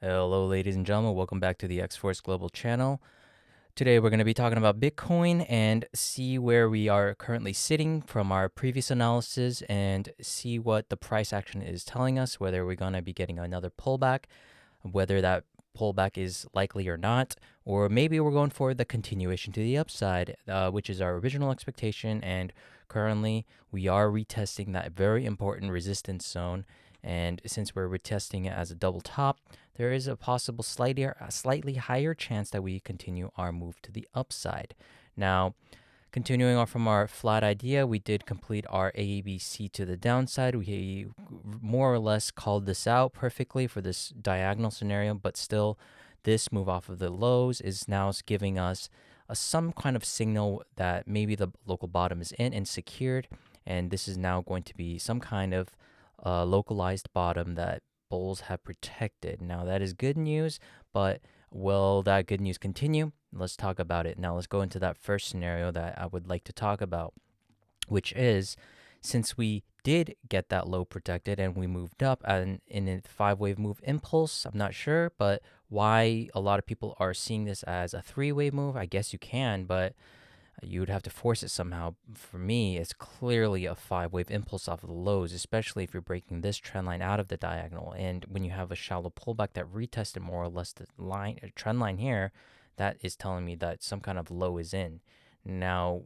Hello, ladies and gentlemen. Welcome back to the X-Force Global channel. Today, we're going to be talking about Bitcoin and see where we are currently sitting from our previous analysis and see what the price action is telling us, whether we're going to be getting another pullback, whether that pullback is likely or not, or maybe we're going for the continuation to the upside, which is our original expectation. And currently, we are retesting that very important resistance zone. And since we're retesting it as a double top, there is a possible slightly higher chance that we continue our move to the upside. Now, continuing on from our flat idea, we did complete our ABC to the downside. We more or less called this out perfectly for this diagonal scenario, but still, this move off of the lows is now giving us some kind of signal that maybe the local bottom is in and secured, and this is now going to be some kind of localized bottom that bulls have protected. Now, that is good news, but will that good news continue? Let's talk about it. Now, let's go into that first scenario that I would like to talk about, which is since we did get that low protected and we moved up and in a 5-wave move impulse, I'm not sure, but why a lot of people are seeing this as a 3-wave move, I guess you can, but you would have to force it somehow. For me, it's clearly a 5-wave impulse off of the lows, especially if you're breaking this trend line out of the diagonal. And when you have a shallow pullback that retested more or less the trend line here, that is telling me that some kind of low is in. Now,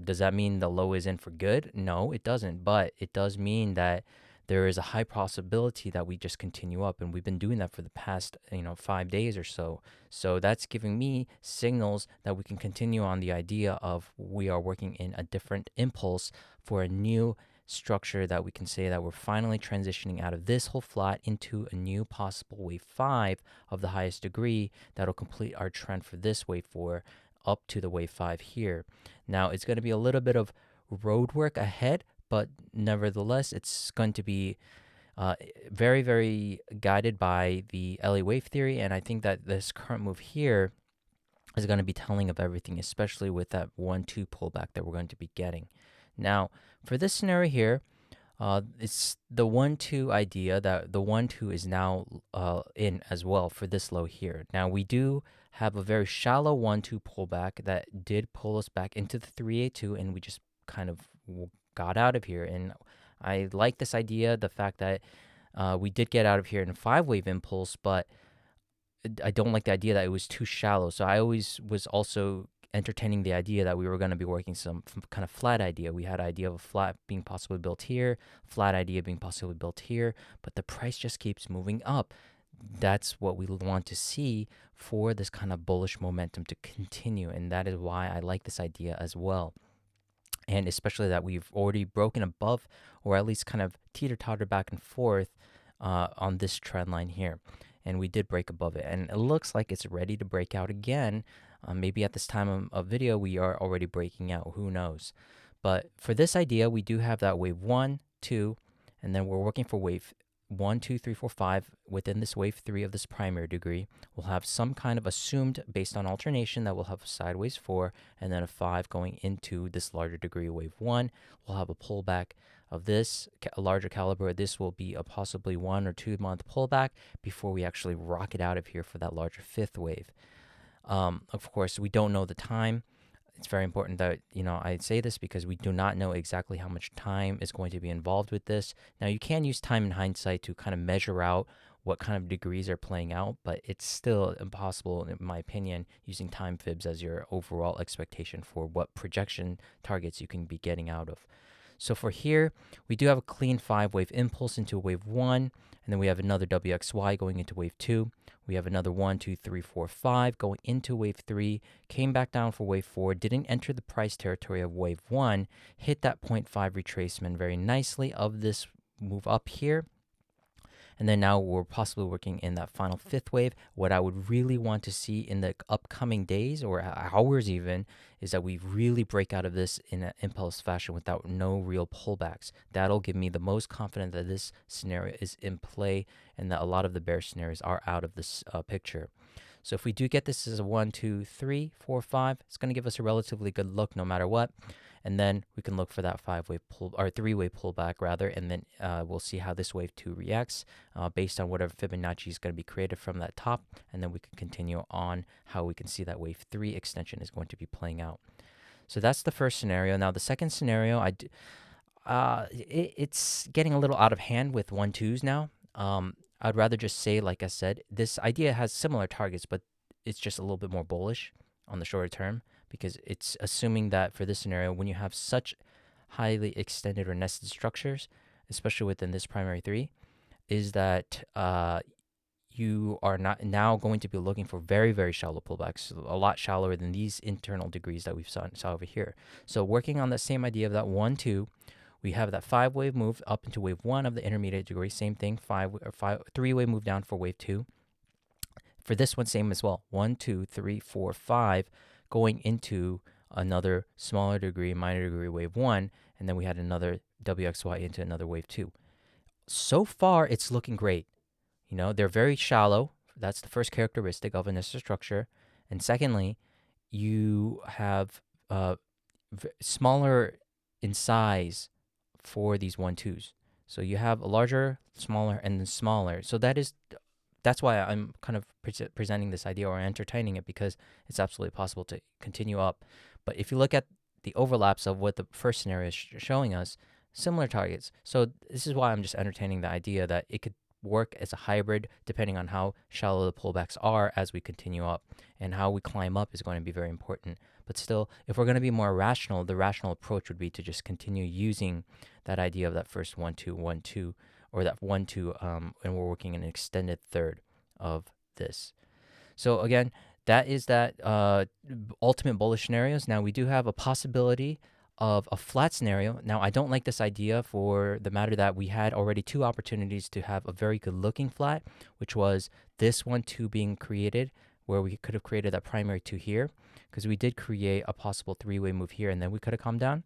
does that mean the low is in for good? No, it doesn't. But it does mean that there is a high possibility that we just continue up, and we've been doing that for the past 5 days or so. So that's giving me signals that we can continue on the idea of we are working in a different impulse for a new structure, that we can say that we're finally transitioning out of this whole flat into a new possible wave 5 of the highest degree that'll complete our trend for this wave 4 up to the wave 5 here. Now, it's going to be a little bit of road work ahead, but nevertheless, it's going to be very, very guided by the Elliott wave theory. And I think that this current move here is going to be telling of everything, especially with that 1-2 pullback that we're going to be getting. Now, for this scenario here, it's the 1-2 idea that the 1-2 is now in as well for this low here. Now, we do have a very shallow 1-2 pullback that did pull us back into the 382, and we just kind of got out of here. And I like this idea, the fact that we did get out of here in a 5-wave impulse, but I don't like the idea that it was too shallow. So I always was also entertaining the idea that we were going to be working some kind of flat idea. We had idea of a flat being possibly built here, flat idea being possibly built here, but the price just keeps moving up. That's what we want to see for this kind of bullish momentum to continue, and that is why I like this idea as well. And especially that we've already broken above, or at least kind of teeter-totter back and forth on this trend line here. And we did break above it, and it looks like it's ready to break out again. Maybe at this time of video, we are already breaking out. Who knows? But for this idea, we do have that wave 1, 2, and then we're working for wave 1, 2, 3, 4, 5 within this wave 3 of this primary degree. We'll have some kind of assumed based on alternation that we'll have a sideways 4 and then a 5 going into this larger degree wave 1. We'll have a pullback of this a larger caliber. This will be a possibly 1 or 2 month pullback before we actually rocket out of here for that larger 5th wave. Of course, we don't know the time. It's very important that, I say this because we do not know exactly how much time is going to be involved with this. Now, you can use time in hindsight to kind of measure out what kind of degrees are playing out, but it's still impossible, in my opinion, using time fibs as your overall expectation for what projection targets you can be getting out of. So for here, we do have a clean 5-wave impulse into wave 1, and then we have another WXY going into wave 2. We have another 1, 2, 3, 4, 5 going into wave 3, came back down for wave 4, didn't enter the price territory of wave 1, hit that 0.5 retracement very nicely of this move up here. And then now we're possibly working in that final 5th wave. What I would really want to see in the upcoming days or hours even is that we really break out of this in an impulse fashion without no real pullbacks. That'll give me the most confidence that this scenario is in play and that a lot of the bear scenarios are out of this picture. So if we do get this as a 1, 2, 3, 4, 5, it's going to give us a relatively good look no matter what. and then we can look for that 5-way pull or 3-way pullback rather, and then we'll see how this wave 2 reacts based on whatever Fibonacci is going to be created from that top, and then we can continue on how we can see that wave 3 extension is going to be playing out. So that's the first scenario. Now the second scenario, it's getting a little out of hand with 1-2s now. I'd rather just say, like I said, this idea has similar targets, but it's just a little bit more bullish on the shorter term, because it's assuming that for this scenario, when you have such highly extended or nested structures, especially within this primary 3, is that you are not now going to be looking for very, very shallow pullbacks, a lot shallower than these internal degrees that we've saw over here. So working on the same idea of that 1-2, we have that 5-wave move up into wave 1 of the intermediate degree. Same thing, 3-way move down for wave 2. For this one, same as well. 1, 2, 3, 4, 5, going into another smaller degree, minor degree wave 1, and then we had another WXY into another wave 2. So far, it's looking great. You know, they're very shallow. That's the first characteristic of a nested structure. And secondly, you have smaller in size for these 1-2s. So you have a larger, smaller, and then smaller. So that's why I'm kind of presenting this idea or entertaining it, because it's absolutely possible to continue up. But if you look at the overlaps of what the first scenario is showing us, similar targets. So this is why I'm just entertaining the idea that it could work as a hybrid depending on how shallow the pullbacks are as we continue up, and how we climb up is going to be very important. But still, if we're going to be more rational, the rational approach would be to just continue using that idea of that first 1-2, 1-2, or that 1-2, and we're working an extended third of this. So again, that is that ultimate bullish scenarios. Now we do have a possibility of a flat scenario. Now I don't like this idea for the matter that we had already 2 opportunities to have a very good looking flat, which was this 1-2 being created, where we could have created that primary 2 here, because we did create a possible 3-way move here, and then we could have come down.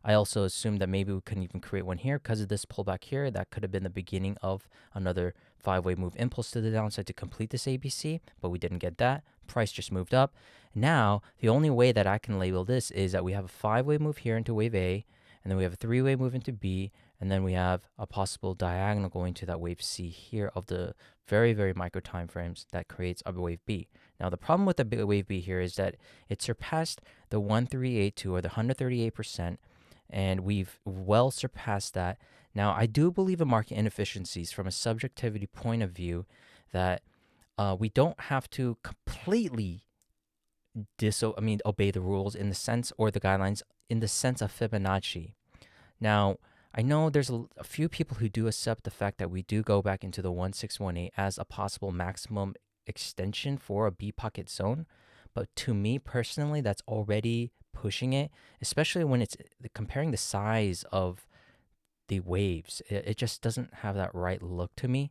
I also assumed that maybe we couldn't even create one here because of this pullback here. That could have been the beginning of another 5-way move impulse to the downside to complete this ABC, but we didn't get that. Price just moved up. Now, the only way that I can label this is that we have a 5-way move here into wave A, and then we have a 3-way move into B, and then we have a possible diagonal going to that wave C here of the very, very micro time frames that creates a wave B. Now, the problem with the wave B here is that it surpassed the 1382 or the 138%, and we've well surpassed that. Now, I do believe in market inefficiencies from a subjectivity point of view, that we don't have to completely obey the rules in the sense, or the guidelines in the sense of Fibonacci. Now, I know there's a few people who do accept the fact that we do go back into the 1618 as a possible maximum extension for a B pocket zone, but to me personally, that's already pushing it, especially when it's comparing the size of the waves. It just doesn't have that right look to me.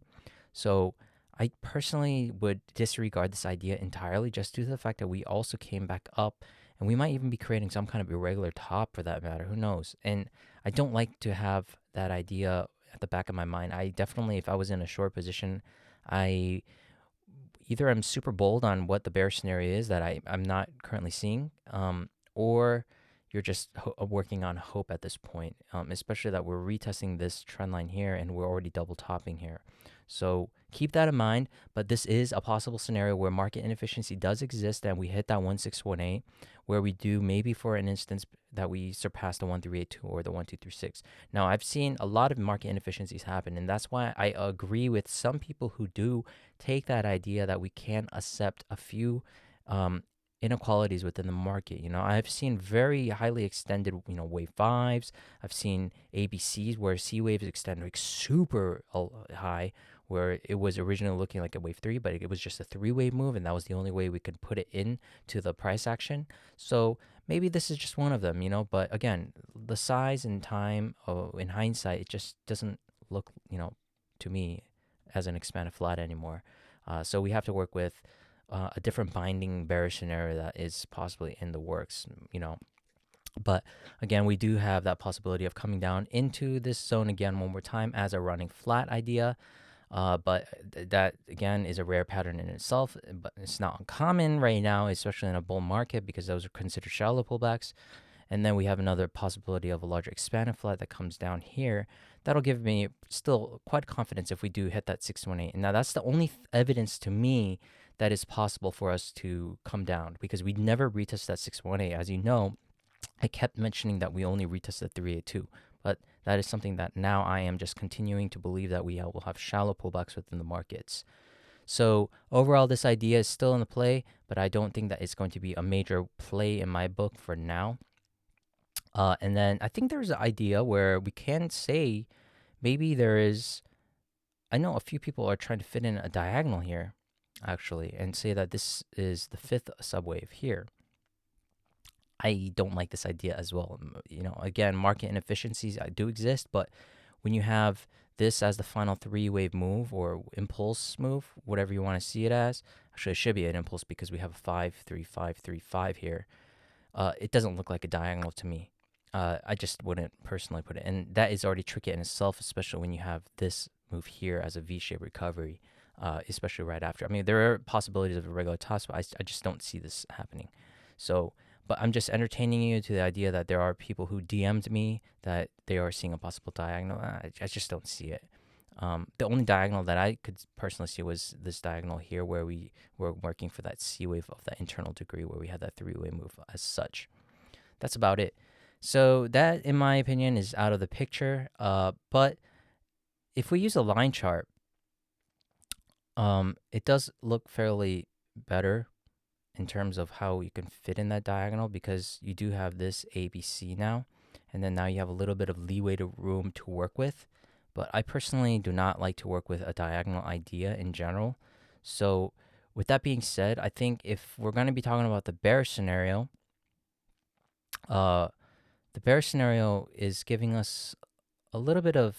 So I personally would disregard this idea entirely, just due to the fact that we also came back up, and we might even be creating some kind of irregular top for that matter. Who knows? And I don't like to have that idea at the back of my mind. I definitely, if I was in a short position, either I'm super bold on what the bear scenario is that I'm not currently seeing, or you're just working on hope at this point, especially that we're retesting this trend line here and we're already double topping here. So keep that in mind, but this is a possible scenario where market inefficiency does exist and we hit that 1618, where we do maybe for an instance that we surpass the 1382 or the 1236. Now, I've seen a lot of market inefficiencies happen, and that's why I agree with some people who do take that idea that we can accept a few inequalities within the market. I've seen very highly extended, wave 5s. I've seen ABCs where C waves extend like super high, where it was originally looking like a wave 3, but it was just a 3-way move, and that was the only way we could put it in to the price action. So maybe this is just one of them, but again, the size and time, in hindsight, it just doesn't look, to me as an expanded flat anymore. So we have to work with a different binding bearish scenario that is possibly in the works, But again, we do have that possibility of coming down into this zone again one more time as a running flat idea. But that, again, is a rare pattern in itself. But it's not uncommon right now, especially in a bull market, because those are considered shallow pullbacks. And then we have another possibility of a larger expanded flat that comes down here. That'll give me still quite confidence if we do hit that 618. And now that's the only evidence to me that is possible for us to come down, because we never retest that 618. As you know, I kept mentioning that we only retested 382, but that is something that now I am just continuing to believe that we will have shallow pullbacks within the markets. So overall, this idea is still in the play, but I don't think that it's going to be a major play in my book for now. And then I think there's an idea where we can say maybe there is. I know a few people are trying to fit in a diagonal here, actually, and say that this is the fifth subwave here. I don't like this idea as well. Again, market inefficiencies do exist, but when you have this as the final three-wave move or impulse move, whatever you want to see it as, actually it should be an impulse because we have a 5, 3, 5, 3, 5 here. It doesn't look like a diagonal to me. I just wouldn't personally put it, and that is already tricky in itself, especially when you have this move here as a V-shaped recovery, especially right after. I mean, there are possibilities of a regular toss, but I just don't see this happening. So, but I'm just entertaining you to the idea that there are people who DM'd me that they are seeing a possible diagonal. I just don't see it. The only diagonal that I could personally see was this diagonal here, where we were working for that C wave of that internal degree, where we had that three-way move as such. That's about it. So that, in my opinion, is out of the picture. But if we use a line chart, it does look fairly better in terms of how you can fit in that diagonal, because you do have this ABC now, and then now you have a little bit of leeway to room to work with. But I personally do not like to work with a diagonal idea in general. So with that being said, I think if we're going to be talking about the bearish scenario, the bearish scenario is giving us a little bit of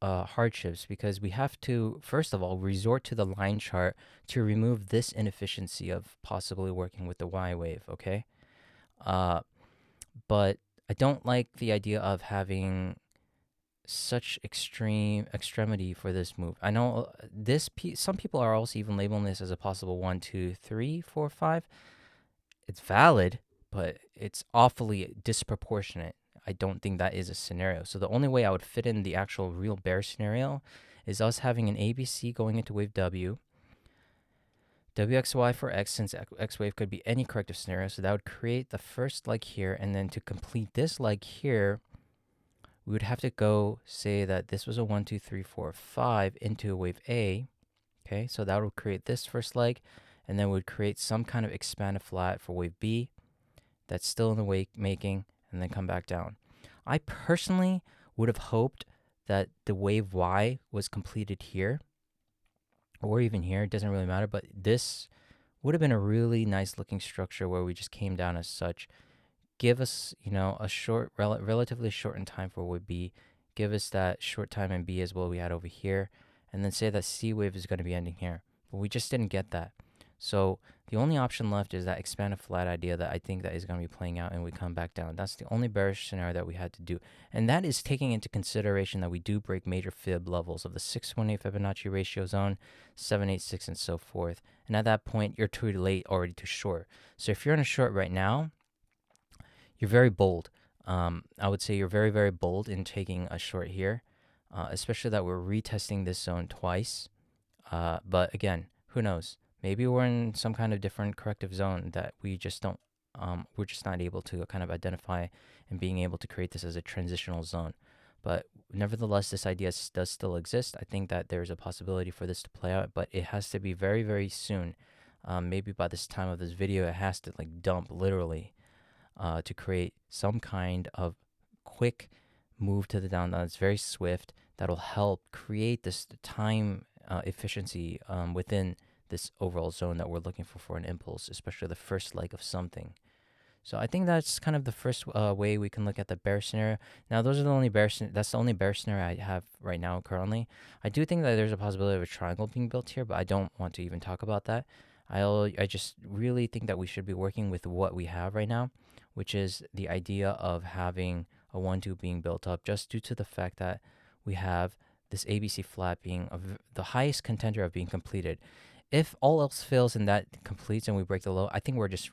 hardships, because we have to, first of all, resort to the line chart to remove this inefficiency of possibly working with the Y wave, okay? But I don't like the idea of having such extremity for this move. I know some people are also even labeling this as a possible 1, 2, 3, 4, 5. It's valid, but it's awfully disproportionate. I don't think that is a scenario. So the only way I would fit in the actual real bear scenario is us having an ABC going into wave W, WXY for X, since X wave could be any corrective scenario. So that would create the first leg here, and then to complete this leg here, we would have to go say that this was a 1, 2, 3, 4, 5 into wave A. Okay, so that would create this first leg, and then we would create some kind of expanded flat for wave B that's still in the wake making, and then come back down. I personally would have hoped that the wave Y was completed here, or even here. It doesn't really matter, but this would have been a really nice looking structure where we just came down as such. Give us, a short, relatively shortened time for wave B. Give us that short time in B as well we had over here, and then say that C wave is going to be ending here. But we just didn't get that. So the only option left is that expanded flat idea that I think that is going to be playing out, and we come back down. That's the only bearish scenario that we had to do. And that is taking into consideration that we do break major fib levels of the 618 Fibonacci ratio zone, 786, and so forth. And at that point, you're too late already to short. So if you're in a short right now, you're very bold. I would say you're very, very bold in taking a short here, especially that we're retesting this zone twice. But again, who knows? Maybe we're in some kind of different corrective zone that we just don't, we're just not able to kind of identify, and being able to create this as a transitional zone. But nevertheless, this idea does still exist. I think that there's a possibility for this to play out, but it has to be very, very soon. Maybe by this time of this video, it has to dump literally to create some kind of quick move to the down that's very swift, that'll help create this time efficiency within this overall zone that we're looking for an impulse, especially the first leg of something. So I think that's kind of the first way we can look at the bear scenario. Now, those are the only that's the only bear scenario I have right now currently. I do think that there's a possibility of a triangle being built here, but I don't want to even talk about that. I just really think that we should be working with what we have right now, which is the idea of having a 1-2 being built up, just due to the fact that we have this ABC flat being the highest contender of being completed. If all else fails and that completes and we break the low, I think we're just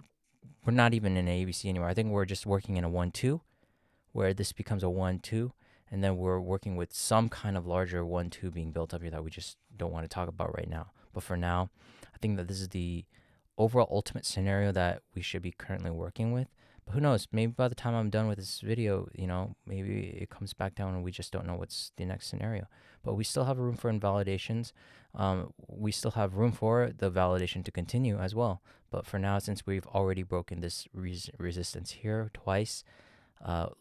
we're not even in an ABC anymore. I think we're just working in a 1-2, where this becomes a 1-2, and then we're working with some kind of larger 1-2 being built up here that we just don't want to talk about right now. But for now, I think that this is the overall ultimate scenario that we should be currently working with. But who knows? Maybe by the time I'm done with this video, maybe it comes back down and we just don't know what's the next scenario. But we still have room for invalidations. We still have room for the validation to continue as well. But for now, since we've already broken this resistance here twice,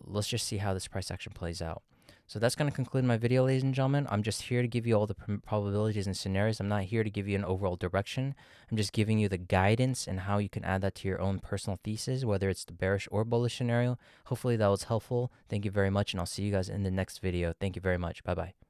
let's just see how this price action plays out. So that's going to conclude my video, ladies and gentlemen. I'm just here to give you all the probabilities and scenarios. I'm not here to give you an overall direction. I'm just giving you the guidance and how you can add that to your own personal thesis, whether it's the bearish or bullish scenario. Hopefully that was helpful. Thank you very much, and I'll see you guys in the next video. Thank you very much. Bye-bye.